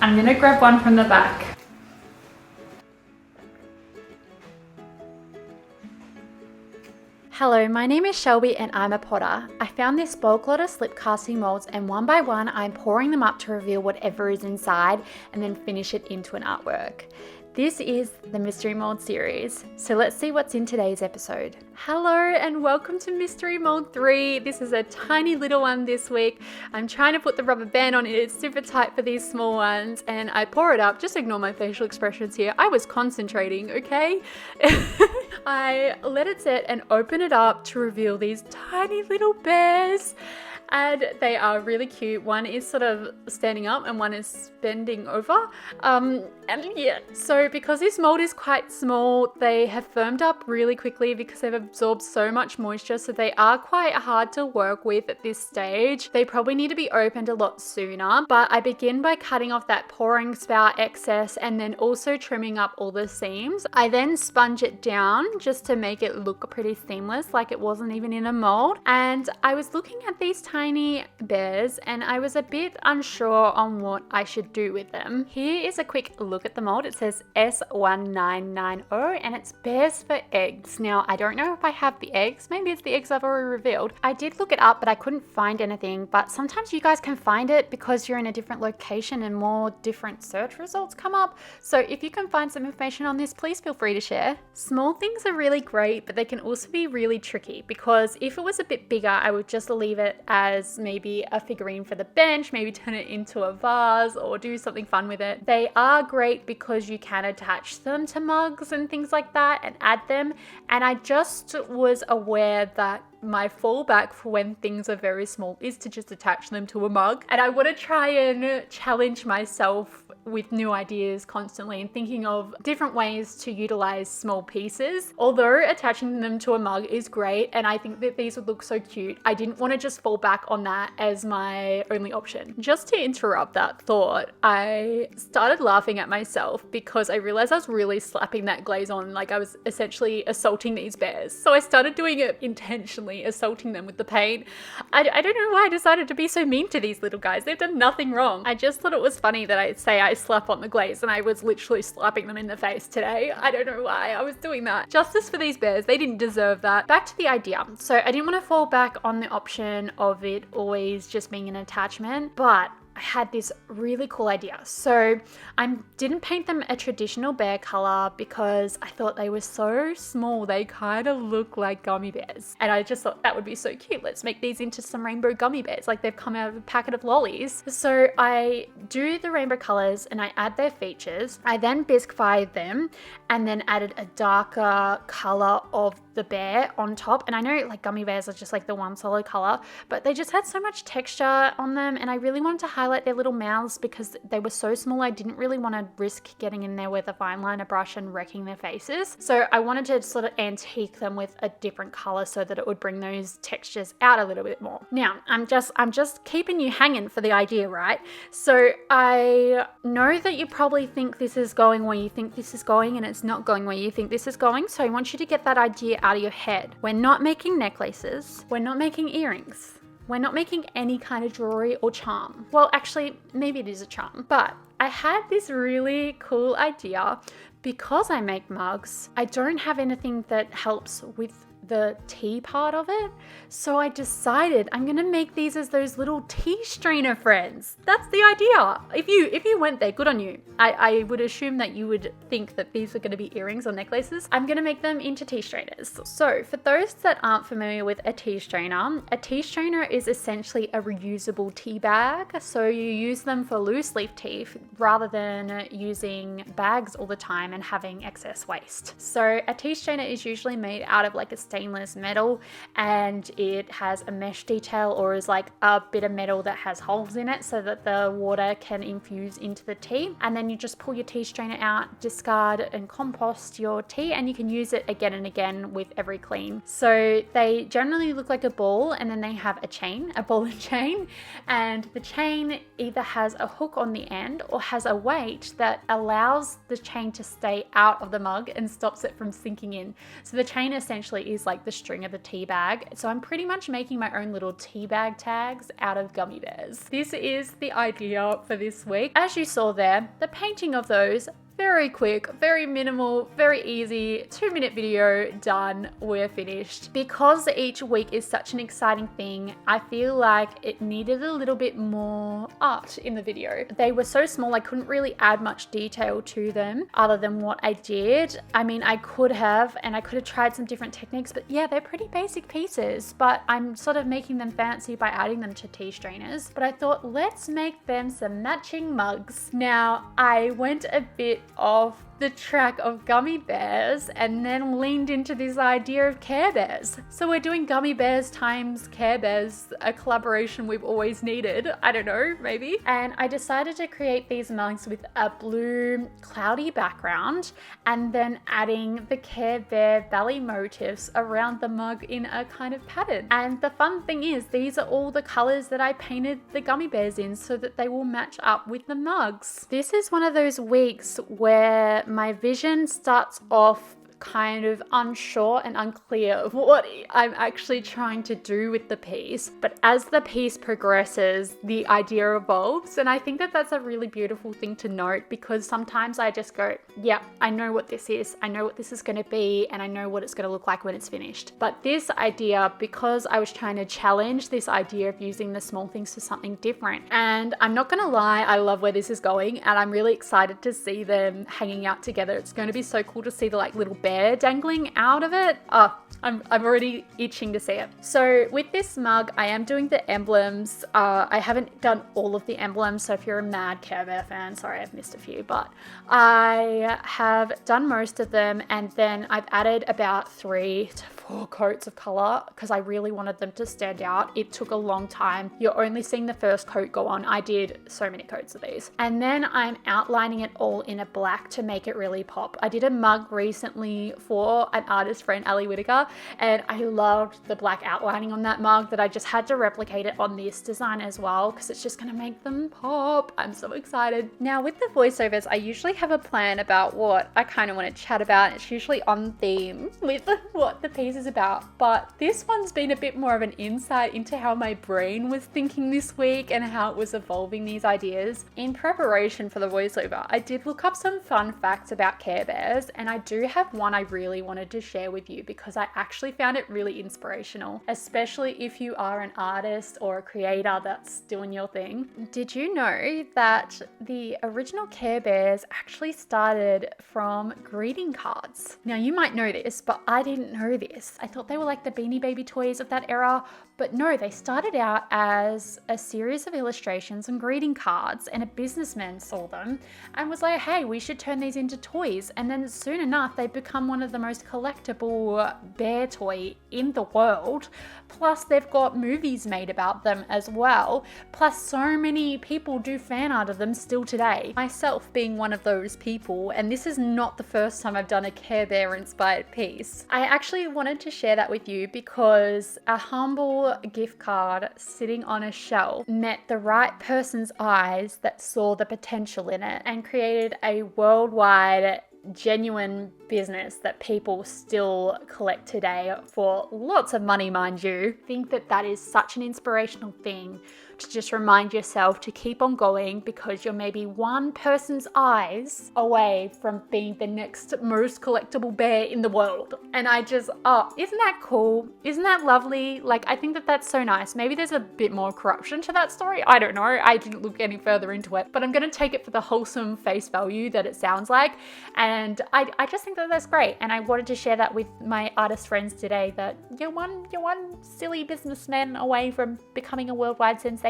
I'm gonna grab one from the back. Hello, my name is Shelby and I'm a potter. I found this bulk lot of slip casting molds and one by one I'm pouring them up to reveal whatever is inside and then finish it into an artwork. This is the Mystery Mold series, so let's see what's in today's episode. Hello and welcome to Mystery Mold 3. This is a tiny little one this week. I'm trying to put the rubber band on it. It's super tight for these small ones and I pour it up. Just ignore my facial expressions here. I was concentrating, okay? I let it sit and open it up to reveal these tiny little bears. And they are really cute. One is sort of standing up and one is bending over. So because this mold is quite small, they have firmed up really quickly because they've absorbed so much moisture. So they are quite hard to work with at this stage. They probably need to be opened a lot sooner. But I begin by cutting off that pouring spout excess and then also trimming up all the seams. I then sponge it down just to make it look pretty seamless, like it wasn't even in a mold. And I was looking at these tiny bears and I was a bit unsure on what I should do with them. Here is a quick look at the mold. It says S1990 and it's bears for eggs. Now I don't know if I have the eggs, maybe it's the eggs I've already revealed. I did look it up but I couldn't find anything, but sometimes you guys can find it because you're in a different location and more different search results come up. So if you can find some information on this, please feel free to share. Small things are really great, but they can also be really tricky because if it was a bit bigger, I would just leave it as maybe a figurine for the bench, maybe turn it into a vase or do something fun with it. They are great because you can attach them to mugs and things like that and add them. And I just was aware that my fallback for when things are very small is to just attach them to a mug. And I want to try and challenge myself with new ideas constantly and thinking of different ways to utilize small pieces. Although attaching them to a mug is great and I think that these would look so cute, I didn't want to just fall back on that as my only option. Just to interrupt that thought, I started laughing at myself because I realized I was really slapping that glaze on, like I was essentially assaulting these bears. So I started doing it intentionally, assaulting them with the paint. I don't know why I decided to be so mean to these little guys. They've done nothing wrong. I just thought it was funny that I'd say I slap on the glaze and I was literally slapping them in the face today. I don't know why I was doing that. Justice for these bears. They didn't deserve that. Back to the idea. So I didn't want to fall back on the option of it always just being an attachment, but I had this really cool idea. So I didn't paint them a traditional bear color because I thought they were so small. They kind of look like gummy bears. And I just thought that would be so cute. Let's make these into some rainbow gummy bears. Like they've come out of a packet of lollies. So I do the rainbow colors and I add their features. I then bisque-fied them and then added a darker color of the bear on top. And I know like gummy bears are just like the one solid color, but they just had so much texture on them and I really wanted to highlight their little mouths because they were so small. I didn't really want to risk getting in there with a fine liner brush and wrecking their faces. So I wanted to sort of antique them with a different color so that it would bring those textures out a little bit more. Now, I'm just keeping you hanging for the idea, right? So I know that you probably think this is going where you think this is going and it's not going where you think this is going. So I want you to get that idea out of your head. We're not making necklaces. We're not making earrings. We're not making any kind of jewelry or charm. Well, actually, maybe it is a charm, but I had this really cool idea. Because I make mugs, I don't have anything that helps with the tea part of it. So I decided I'm gonna make these as those little tea strainer friends. That's the idea. If you went there, good on you. I would assume that you would think that these are gonna be earrings or necklaces. I'm gonna make them into tea strainers. So for those that aren't familiar with a tea strainer is essentially a reusable tea bag. So you use them for loose leaf tea rather than using bags all the time and having excess waste. So a tea strainer is usually made out of like a stainless metal and it has a mesh detail or is like a bit of metal that has holes in it so that the water can infuse into the tea, and then you just pull your tea strainer out, discard and compost your tea, and you can use it again and again with every clean. So they generally look like a ball and then they have a ball and chain, and the chain either has a hook on the end or has a weight that allows the chain to stay out of the mug and stops it from sinking in. So the chain essentially is like the string of the tea bag. So I'm pretty much making my own little tea bag tags out of gummy bears. This is the idea for this week. As you saw there, the painting of those, very quick, very minimal, very easy, 2-minute video, done, we're finished. Because each week is such an exciting thing, I feel like it needed a little bit more art in the video. They were so small, I couldn't really add much detail to them other than what I did. I mean, I could have tried some different techniques, but yeah, they're pretty basic pieces, but I'm sort of making them fancy by adding them to tea strainers. But I thought, let's make them some matching mugs. Now, I went a bit off the track of gummy bears and then leaned into this idea of Care Bears. So we're doing gummy bears times Care Bears, a collaboration we've always needed. I don't know, maybe. And I decided to create these mugs with a blue cloudy background and then adding the Care Bear belly motifs around the mug in a kind of pattern. And the fun thing is, these are all the colors that I painted the gummy bears in so that they will match up with the mugs. This is one of those weeks where my vision starts off kind of unsure and unclear of what I'm actually trying to do with the piece. But as the piece progresses, the idea evolves. And I think that that's a really beautiful thing to note, because sometimes I just go, yeah, I know what this is. I know what this is going to be, and I know what it's going to look like when it's finished. But this idea, because I was trying to challenge this idea of using the small things for something different. And I'm not going to lie, I love where this is going, and I'm really excited to see them hanging out together. It's going to be so cool to see the like little bear dangling out of it. I'm already itching to see it. So with this mug, I am doing the emblems. I haven't done all of the emblems, so if you're a mad Care Bear fan, sorry I've missed a few, but I have done most of them, and then I've added about 3 to 4 coats of color because I really wanted them to stand out. It took a long time. You're only seeing the first coat go on. I did so many coats of these. And then I'm outlining it all in a black to make it really pop. I did a mug recently for an artist friend, Ali Whitaker, and I loved the black outlining on that mug that I just had to replicate it on this design as well because it's just going to make them pop. I'm so excited. Now with the voiceovers, I usually have a plan about what I kind of want to chat about. It's usually on theme with what the piece is about, but this one's been a bit more of an insight into how my brain was thinking this week and how it was evolving these ideas. In preparation for the voiceover, I did look up some fun facts about Care Bears, and I do have one I really wanted to share with you because I actually found it really inspirational, especially if you are an artist or a creator that's doing your thing. Did you know that the original Care Bears actually started from greeting cards? Now you might know this, but I didn't know this. I thought they were like the Beanie Baby toys of that era, but no, they started out as a series of illustrations and greeting cards, and a businessman saw them and was like, hey, we should turn these into toys. And then soon enough, they become one of the most collectible bear toy in the world. Plus they've got movies made about them as well. Plus so many people do fan art of them still today. Myself being one of those people, and this is not the first time I've done a Care Bear inspired piece. I actually wanted to share that with you because a humble gift card sitting on a shelf met the right person's eyes that saw the potential in it and created a worldwide genuine business that people still collect today for lots of money, mind you. I think that that is such an inspirational thing to just remind yourself to keep on going, because you're maybe one person's eyes away from being the next most collectible bear in the world. And I just, isn't that cool? Isn't that lovely? Like, I think that that's so nice. Maybe there's a bit more corruption to that story. I don't know. I didn't look any further into it, but I'm going to take it for the wholesome face value that it sounds like. And I just think that that's great. And I wanted to share that with my artist friends today, that you're one silly businessman away from becoming a worldwide sensation.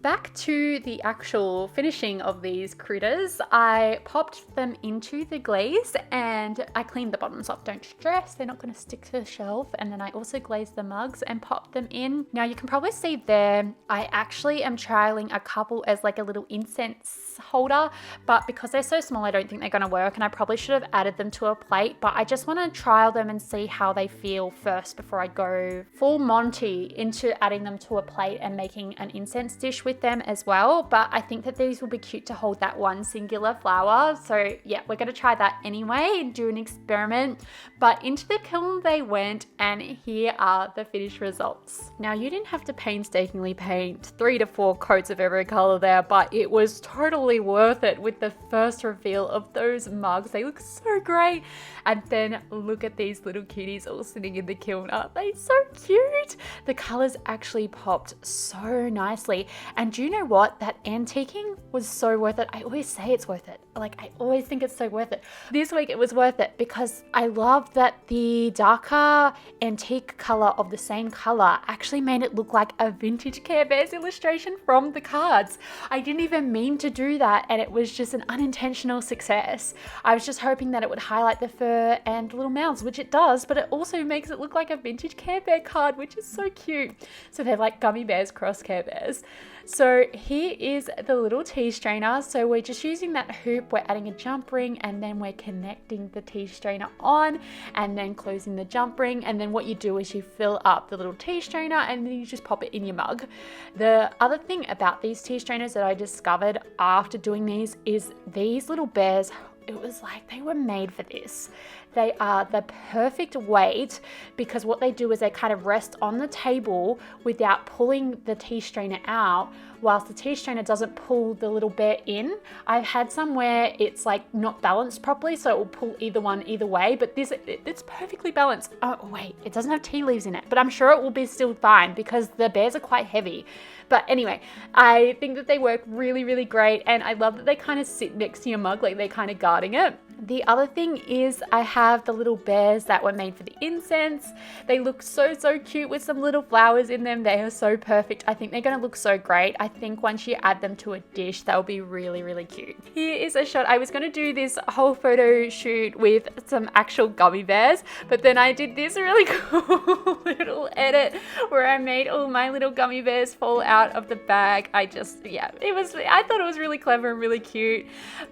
Back to the actual finishing of these critters, I popped them into the glaze and I cleaned the bottoms off. Don't stress, they're not going to stick to the shelf. And then I also glazed the mugs and popped them in. Now you can probably see there, I actually am trialing a couple as like a little incense holder, but because they're so small, I don't think they're going to work, and I probably should have added them to a plate, but I just want to trial them and see how they feel first before I go full Monty into adding them to a plate and making an incense incense dish with them as well, but I think that these will be cute to hold that one singular flower. So yeah, we're going to try that anyway and do an experiment. But into the kiln they went, and here are the finished results. Now, you didn't have to painstakingly paint 3 to 4 coats of every color there, but it was totally worth it with the first reveal of those mugs. They look so great. And then look at these little cuties all sitting in the kiln. Aren't they so cute? The colors actually popped so nicely. And do you know what? That antiquing was so worth it. I always say it's worth it. Like, I always think it's so worth it. This week it was worth it because I love that the darker antique color of the same color actually made it look like a vintage Care Bears illustration from the cards. I didn't even mean to do that, and it was just an unintentional success. I was just hoping that it would highlight the fur and little mouths, which it does, but it also makes it look like a vintage Care Bear card, which is so cute. So they're like gummy bears cross Care Bears. So here is the little tea strainer. So we're just using that hoop, we're adding a jump ring, and then we're connecting the tea strainer on and then closing the jump ring. And then what you do is you fill up the little tea strainer and then you just pop it in your mug. The other thing about these tea strainers that I discovered after doing these is these little bears, it was like they were made for this. They are the perfect weight because what they do is they kind of rest on the table without pulling the tea strainer out, whilst the tea strainer doesn't pull the little bear in. I've had some where it's like not balanced properly, so it will pull either one either way, but this, it's perfectly balanced. Oh wait, it doesn't have tea leaves in it, but I'm sure it will be still fine because the bears are quite heavy. But anyway, I think that they work really, really great, and I love that they kind of sit next to your mug, like they're kind of guarding it. The other thing is I have the little bears that were made for the incense. They look so, so cute with some little flowers in them. They are so perfect. I think they're going to look so great. I think once you add them to a dish, they'll be really, really cute. Here is a shot. I was going to do this whole photo shoot with some actual gummy bears, but then I did this really cool little edit where I made all my little gummy bears fall out of the bag. I thought it was really clever and really cute,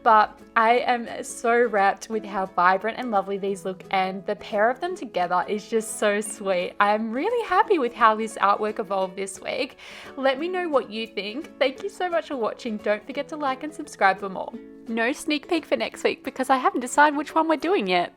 but I am so wrapped with how vibrant and lovely these look, and the pair of them together is just so sweet. I'm really happy with how this artwork evolved this week. Let me know what you think. Thank you so much for watching. Don't forget to like and subscribe for more. No sneak peek for next week because I haven't decided which one we're doing yet.